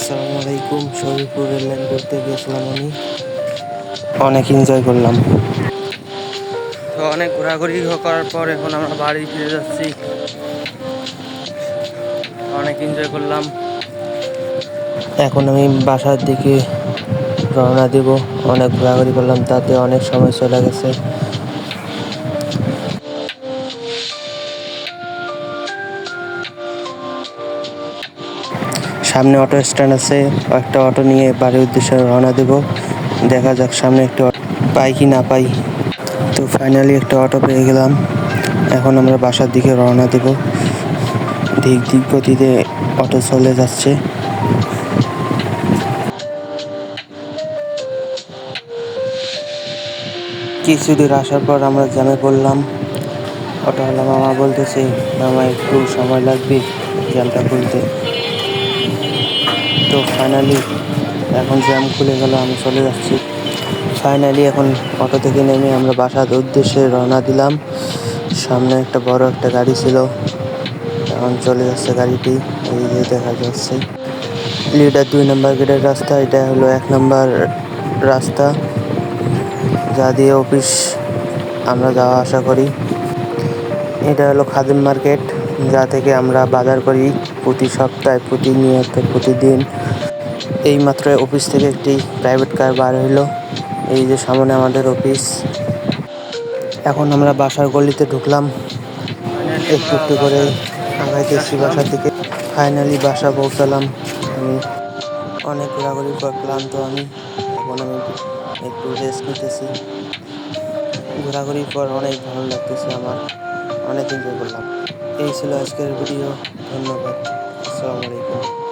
আসসালামু আলাইকুম। শরীরপুর রেললাইন ঘুরতে গিয়েছিলাম আমি, অনেক এনজয় করলাম। তো অনেক ঘোরাঘুরি করার পর এখন আমরা বাড়ি ফিরে যাচ্ছি। অনেক এনজয় করলাম। এখন আমি বাসার দিকে রওনা দেব। অনেক ঘোরাঘুরি করলাম, তাতে অনেক সময় চলে গেছে। সামনে অটো স্ট্যান্ড আছে, একটা অটো নিয়ে বাড়ির উদ্দেশ্যে রওনা দেব। দেখা যাক সামনে একটা পাই কি না পাই। তো ফাইনালি একটা অটো পেয়ে গেলাম। এখন আমরা বাসার দিকে রওনা দেব। ধীর ধীর গতিতে অটো চলে যাচ্ছে। কিছু দূর আসার পর আমরা জ্যামে পড়লাম। অটোওয়ালা মামা বলতেছে, মামা একটু সময় লাগবে জ্যামটা খুলতে। তো ফাইনালি এখন জ্যাম খুলে গেল, আমি চলে যাচ্ছি। ফাইনালি এখন অটো থেকে নেমে আমরা বাসার উদ্দেশ্যে রওনা দিলাম। সামনে একটা বড় একটা গাড়ি ছিল, এখন চলে যাচ্ছে গাড়িটি। এই যে দেখা যাচ্ছে লিডার 2 নম্বর গেটের রাস্তা, এটা হলো 1 নম্বর রাস্তা, যা দিয়ে অফিস আমরা যাওয়া আসা করি। এটা হলো খাদিম মার্কেট, যা থেকে আমরা বাজার করি প্রতি সপ্তাহে, প্রতিনিয়ত, প্রতিদিন। এইমাত্র অফিস থেকে একটি প্রাইভেট কার বার হইলো। এই যে সামনে আমাদের অফিস। এখন আমরা বাসার গলিতে ঢুকলাম, একটু একটু করে আগাইতেছি বাসার দিকে। ফাইনালি বাসা পৌঁছালাম। আমি অনেক ঘোরাঘুরির পর ক্লান্ত আমি। এখন আমি একটু রেস্ট নিতেছি। ঘোরাঘুরির পর অনেক ভালো লাগতেছে আমার, অনেক এনজয় করলাম। এই ছিল আজকের ভিডিও। ধন্যবাদ। আসসালামু আলাইকুম।